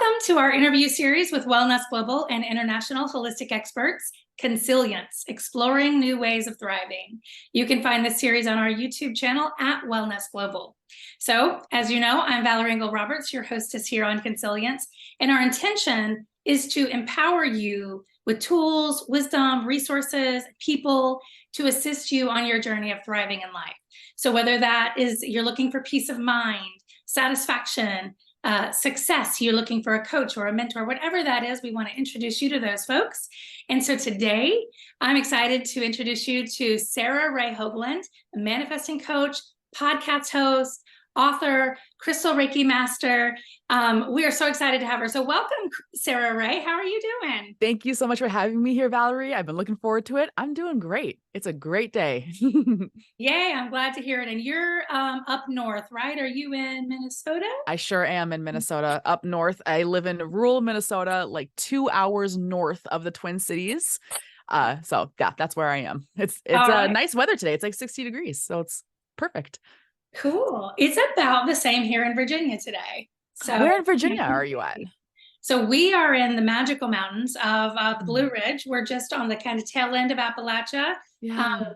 Welcome to our interview series with WellNest Global and international holistic experts, Consilience, Exploring New Ways of Thriving. You can find this series on our YouTube channel at WellNest Global. So, as you know, I'm Valarie Angle Roberts, your hostess here on Consilience, and our intention is to empower you with tools, wisdom, resources, people to assist you on your journey of thriving in life. So whether that is you're looking for peace of mind, satisfaction, success, you're looking for a coach or a mentor, whatever that is, we want to introduce you to those folks. And so today, I'm excited to introduce you to Sara Rae Hoaglund, a manifesting coach, podcast host, author, Crystal Reiki master. We are so excited to have her. So welcome, Sara Rae. How are you doing? Thank you so much for having me here, Valarie. I've been looking forward to it. I'm doing great. It's a great day. Yay, I'm glad to hear it. And you're up north, right? Are you in Minnesota? I sure am in Minnesota, up north. I live in rural Minnesota, like 2 hours north of the Twin Cities. So yeah, that's where I am. It's right. Nice weather today. It's like 60 degrees, so it's perfect. Cool. It's about the same here in Virginia today. So where in Virginia are you at? So we are in the magical mountains of the Blue Ridge. We're just on the kind of tail end of Appalachia. Yeah.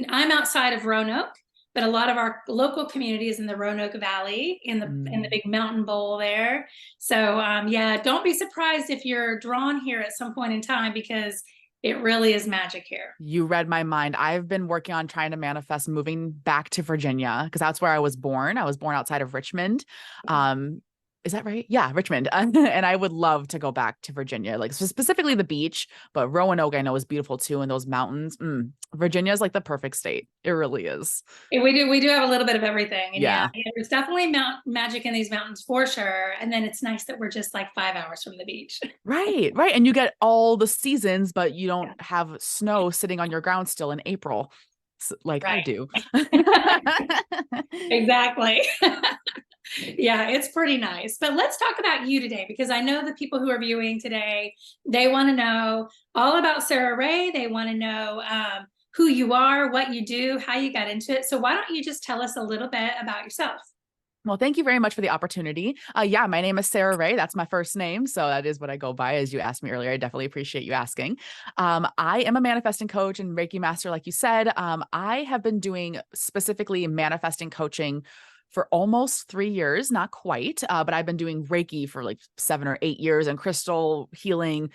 I'm outside of Roanoke, but a lot of our local community is in the Roanoke Valley, in the big mountain bowl there. So yeah, don't be surprised if you're drawn here at some point in time, because it really is magic here. You read my mind. I've been working on trying to manifest moving back to Virginia because that's where I was born. I was born outside of Richmond. Is that right? Yeah, Richmond. And I would love to go back to Virginia, like specifically the beach, but Roanoke I know is beautiful too. And those mountains. Virginia is like the perfect state. It really is. We do have a little bit of everything. And yeah, there's definitely magic in these mountains for sure. And then it's nice that we're just like 5 hours from the beach. Right. And you get all the seasons, but you don't have snow sitting on your ground still in April. Like I do. Exactly. Yeah, it's pretty nice. But let's talk about you today, because I know the people who are viewing today, they want to know all about Sara Rae. They want to know who you are, what you do, how you got into it. So why don't you just tell us a little bit about yourself? Well, thank you very much for the opportunity. Yeah, my name is Sara Rae. That's my first name. So that is what I go by, as you asked me earlier. I definitely appreciate you asking. I am a manifesting coach and Reiki master, like you said. I have been doing specifically manifesting coaching for almost 3 years, not quite, but I've been doing Reiki for like 7 or 8 years and crystal healing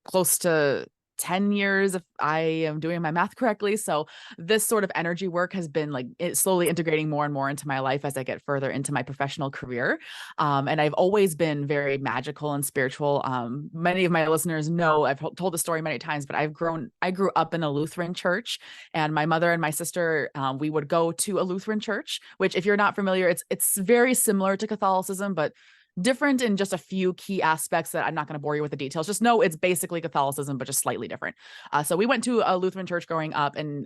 close to 10 years, if I am doing my math correctly. So this sort of energy work has been like slowly integrating more and more into my life as I get further into my professional career. And I've always been very magical and spiritual. Many of my listeners know I've told the story many times, but I grew up in a Lutheran church, and my mother and my sister, we would go to a Lutheran church, which if you're not familiar, it's very similar to Catholicism, but different in just a few key aspects that I'm not going to bore you with the details. Just know it's basically Catholicism, but just slightly different. So we went to a Lutheran church growing up, and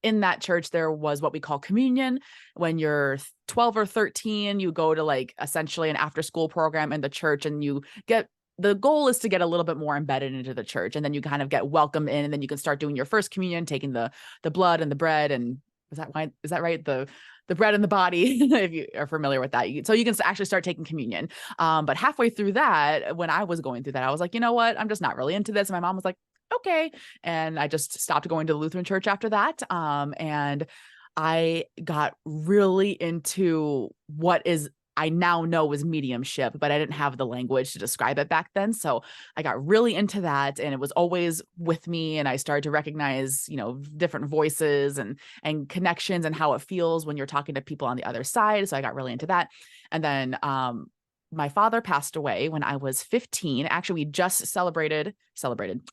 in that church, there was what we call communion. When you're 12 or 13, you go to like essentially an after school program in the church, and the goal is to get a little bit more embedded into the church. And then you kind of get welcomed in, and then you can start doing your first communion, taking the blood and the bread. And is that right? The bread and the body, if you are familiar with that. So you can actually start taking communion. But halfway through that, when I was going through that, I was like, you know what? I'm just not really into this. And my mom was like, okay. And I just stopped going to the Lutheran church after that. And I got really into what I now know is mediumship, but I didn't have the language to describe it back then. So I got really into that, and it was always with me. And I started to recognize, different voices and connections and how it feels when you're talking to people on the other side. So I got really into that. And then, my father passed away when I was 15. Actually, we just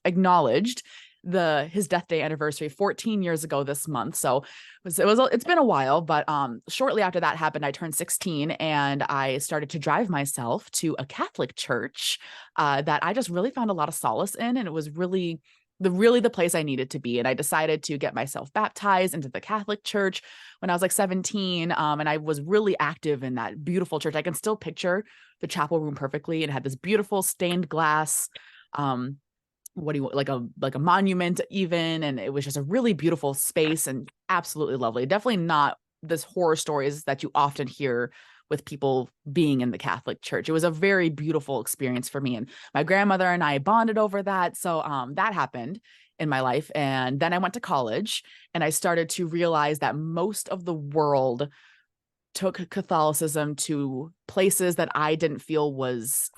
acknowledged his death day anniversary 14 years ago this month. So it's been a while, but shortly after that happened, I turned 16 and I started to drive myself to a Catholic church that I just really found a lot of solace in. And it was really the place I needed to be. And I decided to get myself baptized into the Catholic church when I was like 17. And I was really active in that beautiful church. I can still picture the chapel room perfectly. It had this beautiful stained glass, like a monument even. And it was just a really beautiful space and absolutely lovely. Definitely not this horror stories that you often hear with people being in the Catholic Church. It was a very beautiful experience for me. And my grandmother and I bonded over that. So that happened in my life. And then I went to college and I started to realize that most of the world took Catholicism to places that I didn't feel was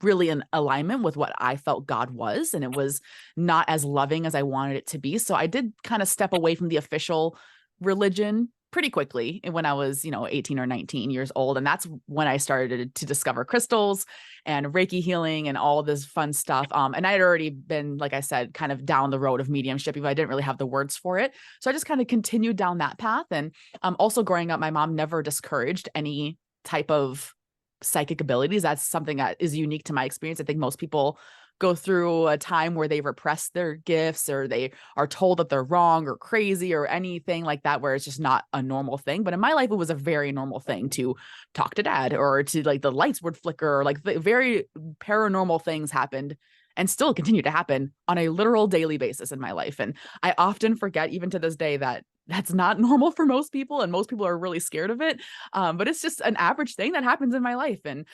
really in alignment with what I felt God was. And it was not as loving as I wanted it to be. So I did kind of step away from the official religion pretty quickly when I was, 18 or 19 years old. And that's when I started to discover crystals and Reiki healing and all this fun stuff. And I had already been, like I said, kind of down the road of mediumship, even though I didn't really have the words for it. So I just kind of continued down that path. And also growing up, my mom never discouraged any type of psychic abilities. That's something that is unique to my experience. I think most people go through a time where they repress their gifts or they are told that they're wrong or crazy or anything like that, where it's just not a normal thing. But in my life, it was a very normal thing to talk to dad or to like the lights would flicker, or like the very paranormal things happened and still continue to happen on a literal daily basis in my life. And I often forget even to this day that that's not normal for most people. And most people are really scared of it. But it's just an average thing that happens in my life. And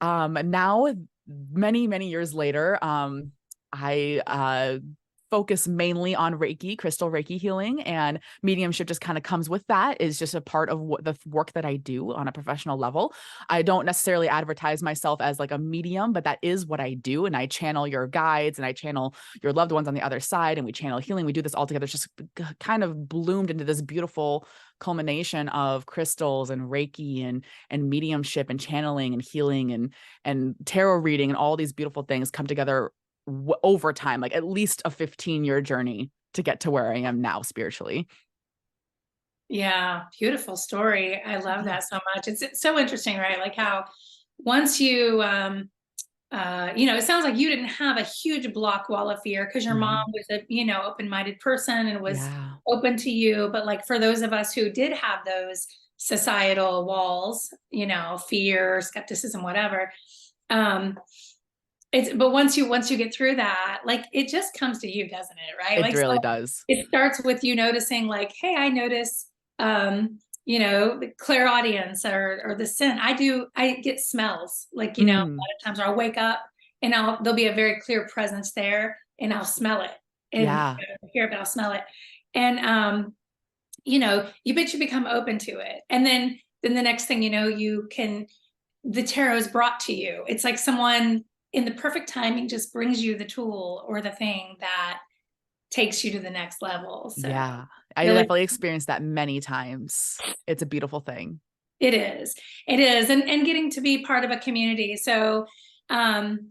now many years later, I focus mainly on Reiki, crystal Reiki healing, and mediumship just kind of comes with that, is just a part of what the work that I do on a professional level. I don't necessarily advertise myself as like a medium, but that is what I do. And I channel your guides and I channel your loved ones on the other side, and we channel healing. We do this all together. It's just kind of bloomed into this beautiful culmination of crystals and Reiki and mediumship and channeling and healing and tarot reading, and all these beautiful things come together over time, like at least a 15-year journey to get to where I am now spiritually. Yeah, beautiful story. I love that so much. It's so interesting, right? Like how once you it sounds like you didn't have a huge block wall of fear because your mom was a, open-minded person and was Yeah. open to you. But like for those of us who did have those societal walls, fear, skepticism, whatever, but once you get through that, like it just comes to you, doesn't it? Right? It Like, so really does. it starts with you noticing like, hey, I notice the clairaudience or the scent. I get smells, like, a lot of times I'll wake up and there'll be a very clear presence there and I'll smell it and Yeah. hear it, but I'll smell it. And you become open to it. And then the next thing the tarot is brought to you. It's like someone in the perfect timing just brings you the tool or the thing that takes you to the next level. So Yeah. I really, definitely experienced that many times. It's a beautiful thing. it is. And getting to be part of a community. So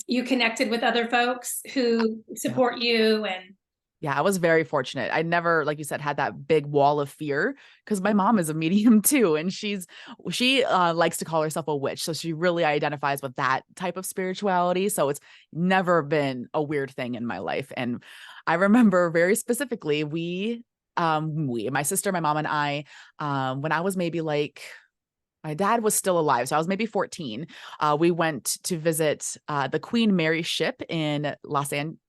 you connected with other folks who Yep. support you and Yeah, I was very fortunate. I never, like you said, had that big wall of fear because my mom is a medium too. And she likes to call herself a witch. So she really identifies with that type of spirituality. So it's never been a weird thing in my life. And I remember very specifically, my sister, my mom and I, when I was maybe like, my dad was still alive, so I was maybe 14. We went to visit the Queen Mary ship in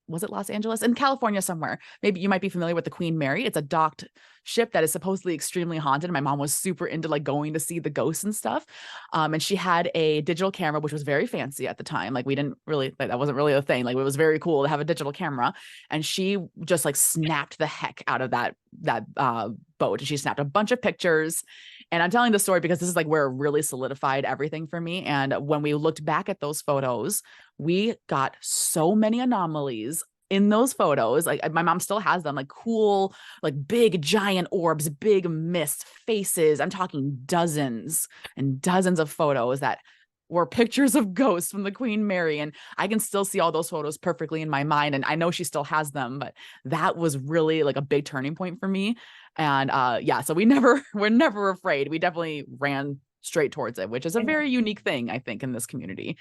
was it Los Angeles? In California somewhere. Maybe you might be familiar with the Queen Mary. It's a docked ship that is supposedly extremely haunted. My mom was super into like going to see the ghosts and stuff. And she had a digital camera, which was very fancy at the time. Like we didn't really, like, that wasn't really a thing. Like it was very cool to have a digital camera. And she just like snapped the heck out of that boat. And she snapped a bunch of pictures. And I'm telling the story because this is like where it really solidified everything for me. And when we looked back at those photos, we got so many anomalies in those photos. Like my mom still has them, like cool, like big giant orbs, big mist faces. I'm talking dozens and dozens of photos that were pictures of ghosts from the Queen Mary. And I can still see all those photos perfectly in my mind. And I know she still has them, but that was really like a big turning point for me. And so we're never afraid. We definitely ran straight towards it, which is a very unique thing, I think, in this community.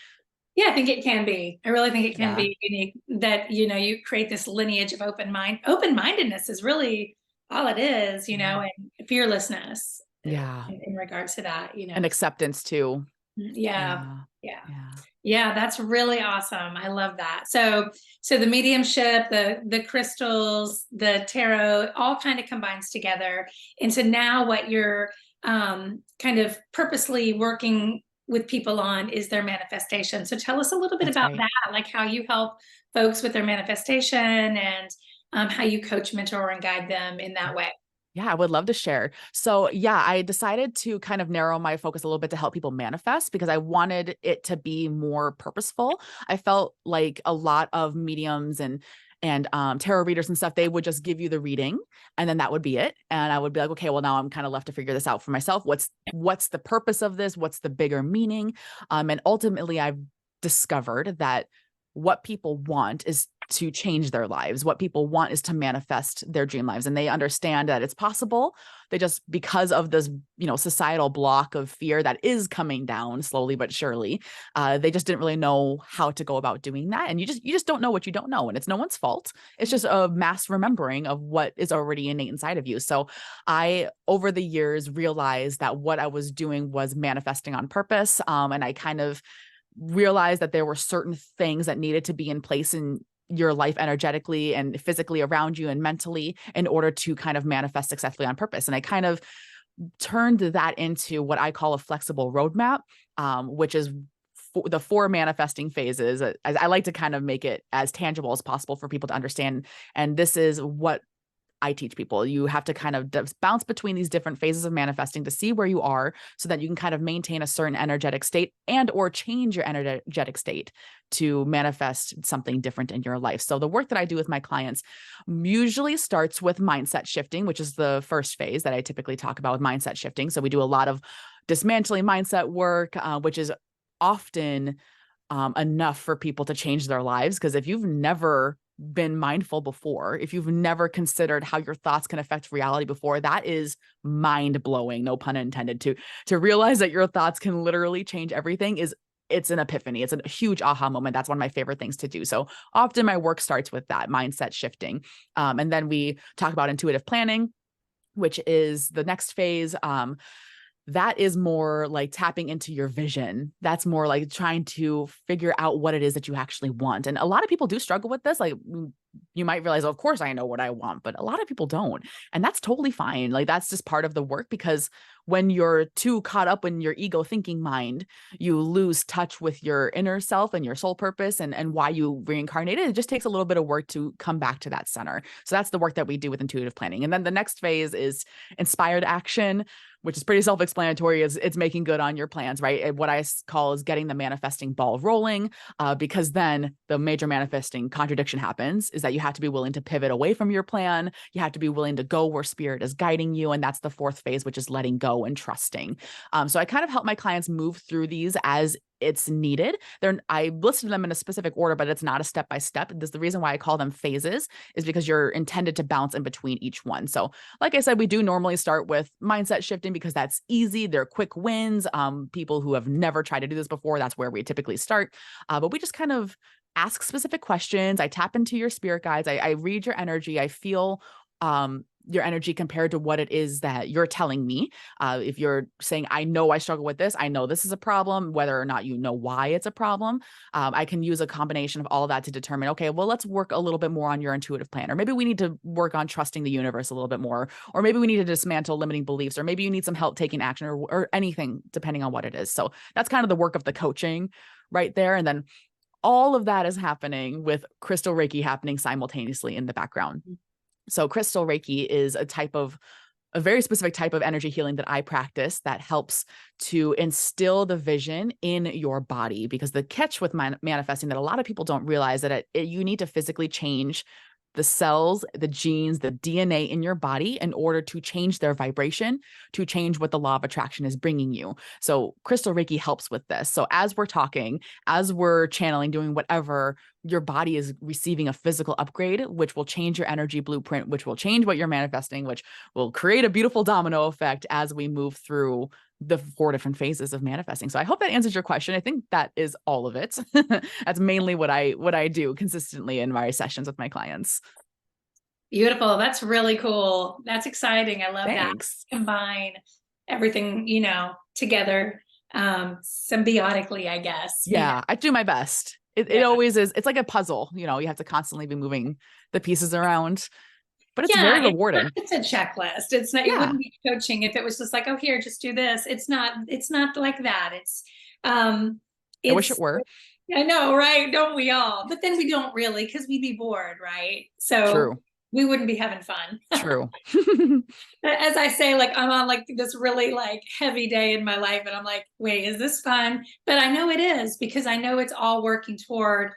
yeah, I think it can be. I really think it can Yeah. be unique that, you create this lineage of open-mindedness is really all it is, Yeah. and fearlessness Yeah. in regards to that, And acceptance too. Yeah. Yeah. Yeah. Yeah. Yeah, that's really awesome. I love that. So the mediumship, the crystals, the tarot, all kind of combines together into now what you're kind of purposely working with people on is their manifestation. So tell us a little bit That's about right. that, like how you help folks with their manifestation and how you coach, mentor, and guide them in that way. Yeah, I would love to share. So, yeah, I decided to kind of narrow my focus a little bit to help people manifest because I wanted it to be more purposeful. I felt like a lot of mediums and tarot readers and stuff, they would just give you the reading and then that would be it. And I would be like, okay, well now I'm kind of left to figure this out for myself. What's the purpose of this? What's the bigger meaning? And ultimately I've discovered that what people want is to change their lives. What people want is to manifest their dream lives. And they understand that it's possible. They just, because of this, societal block of fear that is coming down slowly but surely, they just didn't really know how to go about doing that. And you just don't know what you don't know. And it's no one's fault. It's just a mass remembering of what is already innate inside of you. So I, over the years, realized that what I was doing was manifesting on purpose. And I kind of realized that there were certain things that needed to be in place in your life energetically and physically around you and mentally in order to kind of manifest successfully on purpose. And I kind of turned that into what I call a flexible roadmap, which is the 4 manifesting phases. I like to kind of make it as tangible as possible for people to understand. And this is what I teach people. You have to kind of bounce between these different phases of manifesting to see where you are so that you can kind of maintain a certain energetic state and or change your energetic state to manifest something different in your life. So the work that I do with my clients usually starts with mindset shifting, which is the first phase that I typically talk about with mindset shifting. So we do a lot of dismantling mindset work, which is often enough for people to change their lives. Because if you've never been mindful before, if you've never considered how your thoughts can affect reality before, that is mind blowing, no pun intended. To realize that your thoughts can literally change everything it's an epiphany. It's a huge aha moment. That's one of my favorite things to do. So often my work starts with that mindset shifting. And then we talk about intuitive planning, which is the next phase. That is more like tapping into your vision. That's more like trying to figure out what it is that you actually want. And a lot of people do struggle with this. Like you might realize, oh, of course I know what I want, but a lot of people don't. And that's totally fine. Like that's just part of the work, because when you're too caught up in your ego thinking mind, you lose touch with your inner self and your soul purpose and why you reincarnated. It just takes a little bit of work to come back to that center. So that's the work that we do with intuitive planning. And then the next phase is inspired action, which is pretty self-explanatory. It's making good on your plans, right? And what I call is getting the manifesting ball rolling, because then the major manifesting contradiction happens is that you have to be willing to pivot away from your plan. You have to be willing to go where spirit is guiding you. And that's the 4th phase, which is letting go and trusting. So I kind of help my clients move through these as it's needed. I listed them in a specific order, but it's not a step-by-step. The reason why I call them phases is because you're intended to bounce in between each one. So like I said, we do normally start with mindset shifting because that's easy. They're quick wins. People who have never tried to do this before, that's where we typically start. But we just kind of ask specific questions. I tap into your spirit guides. I read your energy. I feel your energy compared to what it is that you're telling me. If you're saying, I know I struggle with this, I know this is a problem, whether or not you know why it's a problem, I can use a combination of all of that to determine, okay, well, let's work a little bit more on your intuitive plan, or maybe we need to work on trusting the universe a little bit more, or maybe we need to dismantle limiting beliefs, or maybe you need some help taking action, or anything, depending on what it is. So that's kind of the work of the coaching right there. And then all of that is happening with Crystal Reiki happening simultaneously in the background. So Crystal Reiki is a very specific type of energy healing that I practice that helps to instill the vision in your body. Because the catch with manifesting that a lot of people don't realize that you need to physically change the cells, the genes, the DNA in your body in order to change their vibration, to change what the law of attraction is bringing you. So Crystal Reiki helps with this. So as we're talking, as we're channeling, doing whatever, your body is receiving a physical upgrade, which will change your energy blueprint, which will change what you're manifesting, which will create a beautiful domino effect as we move through the 4 different phases of manifesting. So I hope that answers your question. I think that is all of it. That's mainly what I do consistently in my sessions with my clients. Beautiful. That's really cool. That's exciting. I love that. Thanks. Combine everything, together, symbiotically, I guess. Yeah, I do my best. It always is. It's like a puzzle, you have to constantly be moving the pieces around. but it's Yeah, very it's not rewarding. just a checklist. It's not, it Yeah. wouldn't be coaching if it was just like, oh, here, just do this. It's not like that. Um, I wish it it's, were. I know, right? Don't we all? But then we don't really, because we'd be bored, right? So True. we wouldn't be having fun. True. As I say, like I'm on like this really like heavy day in my life, and I'm like, wait, is this fun? But I know it is, because I know it's all working toward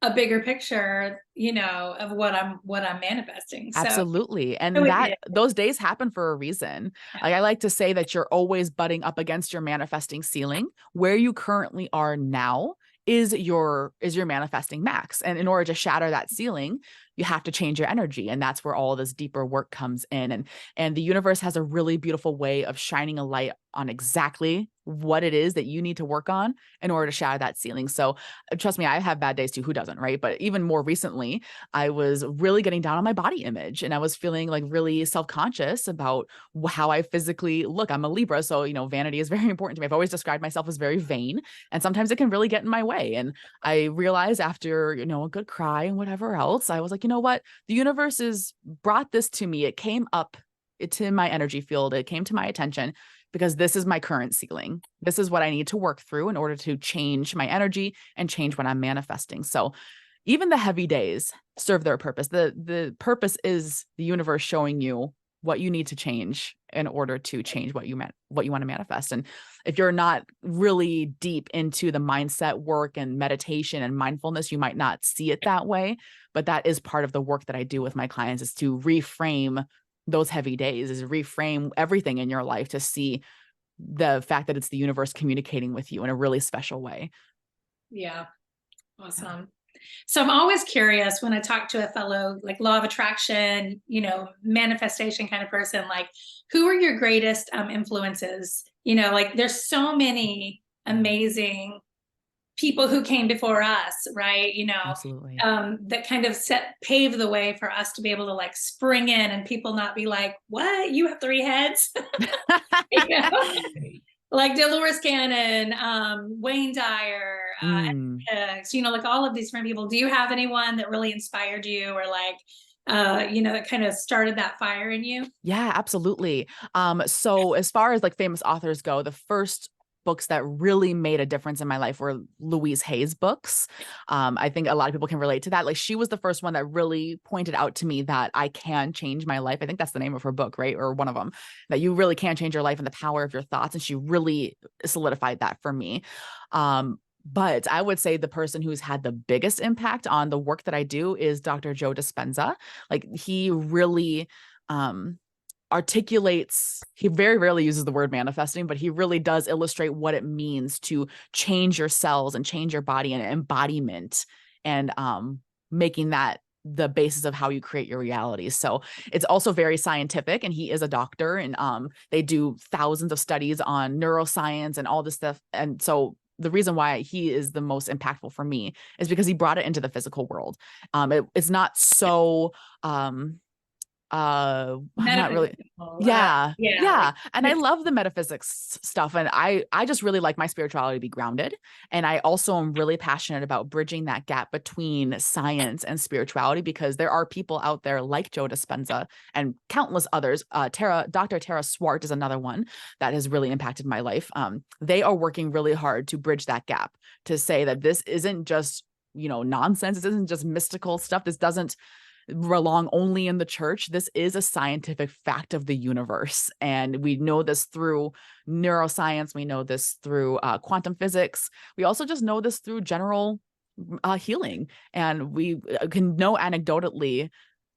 a bigger picture, of what I'm manifesting. Absolutely. So And it is. those days happen for a reason. Like I like to say that you're always butting up against your manifesting ceiling. Where you currently are now is your manifesting max. And in order to shatter that ceiling, you have to change your energy. And that's where all this deeper work comes in. And the universe has a really beautiful way of shining a light on exactly what it is that you need to work on in order to shatter that ceiling. So trust me, I have bad days too. Who doesn't, right? But even more recently, I was really getting down on my body image, and I was feeling like really self-conscious about how I physically look. I'm a Libra, so vanity is very important to me. I've always described myself as very vain, and sometimes it can really get in my way. And I realized after, a good cry and whatever else, I was like, you know what? The universe has brought this to me. It came up to my energy field. It came to my attention because this is my current ceiling. This is what I need to work through in order to change my energy and change what I'm manifesting. So even the heavy days serve their purpose. The purpose is the universe showing you what you need to change in order to change what you want to manifest. And if you're not really deep into the mindset work and meditation and mindfulness, you might not see it that way. But that is part of the work that I do with my clients, is to reframe those heavy days, is reframe everything in your life to see the fact that it's the universe communicating with you in a really special way. Yeah. Yeah. Awesome. So I'm always curious when I talk to a fellow like law of attraction, manifestation kind of person, like who are your greatest influences? Like there's so many amazing people who came before us, right? Absolutely. That kind of pave the way for us to be able to like spring in and people not be like, what? You have three heads? you know? Like Dolores Cannon, Wayne Dyer, Mm. like all of these different people. Do you have anyone that really inspired you, or like, that kind of started that fire in you? Yeah, absolutely. So as far as like famous authors go, the first books that really made a difference in my life were Louise Hay's books. I think a lot of people can relate to that. Like she was the first one that really pointed out to me that I can change my life. I think that's the name of her book, right? Or one of them, that you really can change your life and the power of your thoughts. And she really solidified that for me. But I would say the person who's had the biggest impact on the work that I do is Dr. Joe Dispenza. Like he really, articulates, he very rarely uses the word manifesting, but he really does illustrate what it means to change your cells and change your body, and embodiment, and making that the basis of how you create your reality. So it's also very scientific, and he is a doctor, and they do thousands of studies on neuroscience and all this stuff. And so the reason why he is the most impactful for me is because he brought it into the physical world. It's not so I'm not really. Metaphysical. Yeah. Yeah, Yeah. And I love the metaphysics stuff. And I just really like my spirituality to be grounded. And I also am really passionate about bridging that gap between science and spirituality, because there are people out there like Joe Dispenza and countless others. Dr. Tara Swart is another one that has really impacted my life. They are working really hard to bridge that gap, to say that this isn't just, nonsense. This isn't just mystical stuff. This doesn't belong only in the church. This is a scientific fact of the universe. And we know this through neuroscience. We know this through quantum physics. We also just know this through general healing. And we can know anecdotally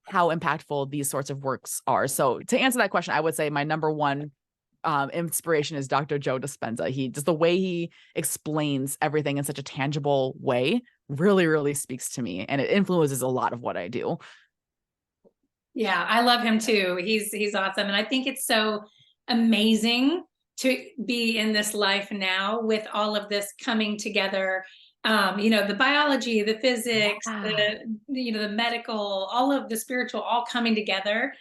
how impactful these sorts of works are. So to answer that question, I would say my number one inspiration is Dr. Joe Dispenza. He just, the way he explains everything in such a tangible way really, really speaks to me, and it influences a lot of what I do. Yeah, I love him too. He's awesome. And I think it's so amazing to be in this life now with all of this coming together. The biology, the physics, Yeah. the medical, all of the spiritual, all coming together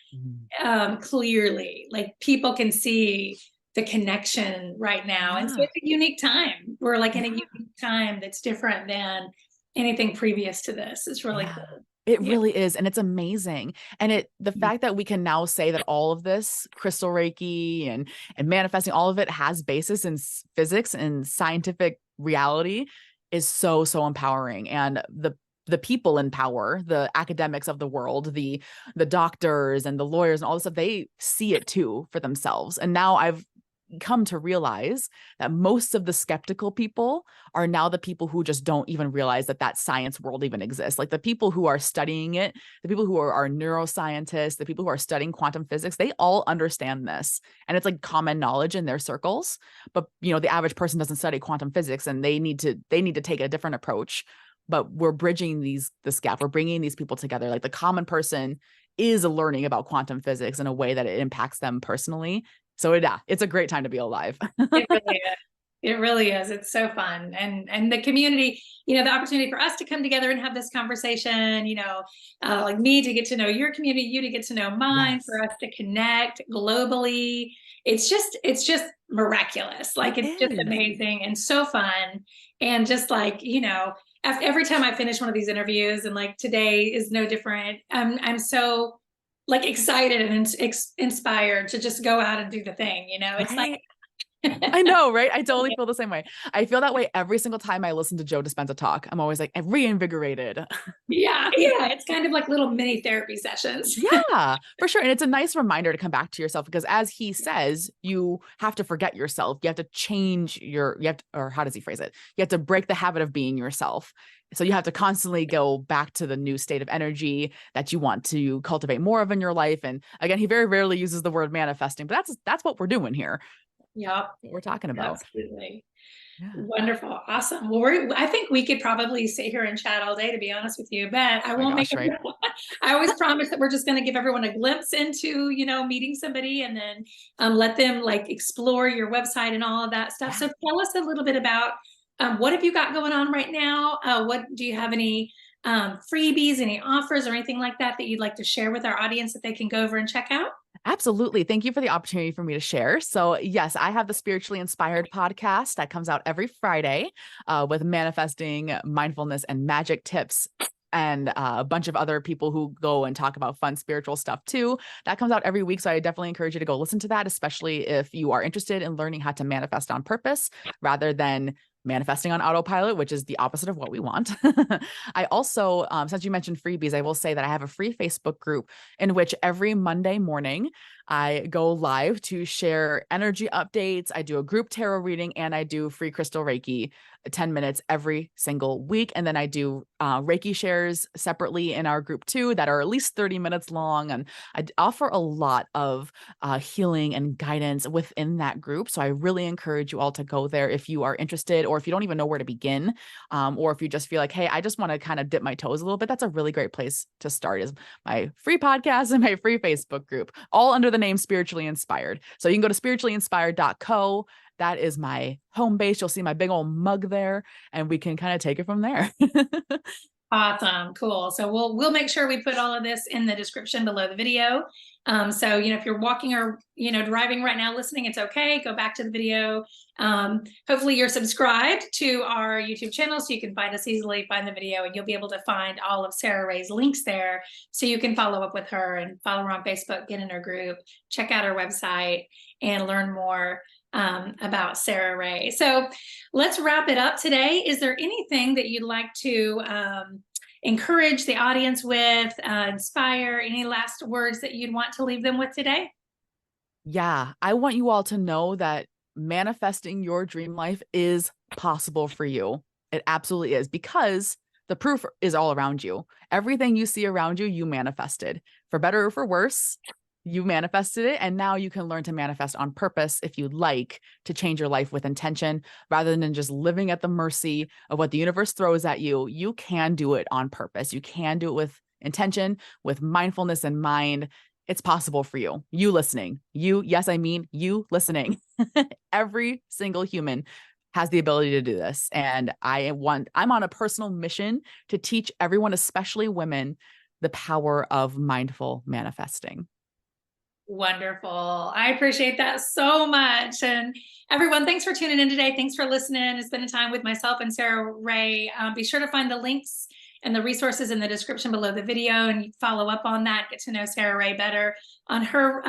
Mhm. clearly. Like people can see the connection right now. And so Yeah. it's a unique time. We're like in a Yeah. unique time that's different than anything previous to this. It's really Yeah. cool. It Yeah. really is. And it's amazing. And the fact that we can now say that all of this crystal Reiki and manifesting, all of it has basis in physics and scientific reality is so, so empowering. And the people in power, the academics of the world, the doctors and the lawyers and all this stuff, they see it too for themselves. And now I've come to realize that most of the skeptical people are now the people who just don't even realize that that science world even exists. Like the people who are studying it, the people who are neuroscientists, the people who are studying quantum physics, they all understand this. And it's like common knowledge in their circles. But the average person doesn't study quantum physics, and they need to take a different approach. But we're bridging this gap. We're bringing these people together. Like the common person is learning about quantum physics in a way that it impacts them personally. So yeah, it's a great time to be alive. It really is. It really is. It's so fun. And the community, the opportunity for us to come together and have this conversation, like me to get to know your community, you to get to know mine, Yes, for us to connect globally. It's just miraculous. Like, it it's just is. amazing and so fun. And just like, every time I finish one of these interviews, and like today is no different, I'm so like excited and inspired to just go out and do the thing. It's like, Right. I know, right? I totally feel the same way. I feel that way every single time I listen to Joe Dispenza talk. I'm always like reinvigorated. yeah, it's kind of like little mini therapy sessions. Yeah, for sure. And it's a nice reminder to come back to yourself, because as he says, you have to forget yourself. You have to change or how does he phrase it? You have to break the habit of being yourself. So you have to constantly go back to the new state of energy that you want to cultivate more of in your life. And again, he very rarely uses the word manifesting, but that's what we're doing here. Yep, What we're talking about. absolutely. Yeah. Wonderful. Awesome. Well, I think we could probably sit here and chat all day, to be honest with you, but I My won't make gosh, right? I always promise that we're just going to give everyone a glimpse into, meeting somebody, and then let them like explore your website and all of that stuff. Yeah. So tell us a little bit about what have you got going on right now? What do you have any freebies, any offers or anything like that you'd like to share with our audience that they can go over and check out? Absolutely. Thank you for the opportunity for me to share. So, yes, I have the Spiritually Inspired podcast that comes out every Friday with manifesting, mindfulness, and magic tips. And a bunch of other people who go and talk about fun spiritual stuff too. That comes out every week. So I definitely encourage you to go listen to that, especially if you are interested in learning how to manifest on purpose rather than manifesting on autopilot, which is the opposite of what we want. I also, since you mentioned freebies, I will say that I have a free Facebook group in which every Monday morning I go live to share energy updates. I do a group tarot reading, and I do free crystal Reiki 10 minutes every single week. And then I do Reiki shares separately in our group too that are at least 30 minutes long. And I offer a lot of healing and guidance within that group. So I really encourage you all to go there if you are interested, or if you don't even know where to begin, or if you just feel like, hey, I just want to kind of dip my toes a little bit. That's a really great place to start, is my free podcast and my free Facebook group, all under the name Spiritually Inspired. So you can go to spirituallyinspired.co. That is my home base. You'll see my big old mug there, and we can kind of take it from there. Awesome. Cool. So we'll make sure we put all of this in the description below the video. So, if you're walking or, driving right now, listening, it's okay. Go back to the video. Hopefully you're subscribed to our YouTube channel so you can find us easily, find the video, and you'll be able to find all of Sara Rae's links there. So you can follow up with her and follow her on Facebook, get in her group, check out her website, and learn more about Sara Rae. So let's wrap it up today. Is there anything that you'd like to encourage the audience with, inspire, any last words that you'd want to leave them with today? Yeah, I want you all to know that manifesting your dream life is possible for you. It absolutely is, because the proof is all around you. Everything you see around you, you manifested. For better or for worse, you manifested it. And now you can learn to manifest on purpose if you'd like to change your life with intention rather than just living at the mercy of what the universe throws at you. You can do it on purpose. You can do it with intention, with mindfulness in mind. It's possible for you. You listening. Yes, I mean you listening. Every single human has the ability to do this. And I'm on a personal mission to teach everyone, especially women, the power of mindful manifesting. Wonderful. I appreciate that so much. And everyone, thanks for tuning in today. Thanks for listening. It's been a time with myself and Sara Rae. Be sure to find the links and the resources in the description below the video, and you follow up on that, get to know Sara Rae better on her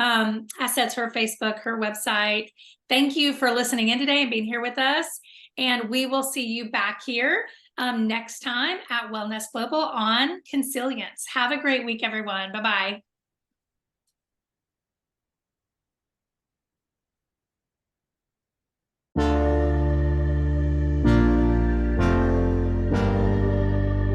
assets, her Facebook, her website. Thank you for listening in today and being here with us. And we will see you back here next time at WellNest Global on Consilience. Have a great week, everyone. Bye-bye.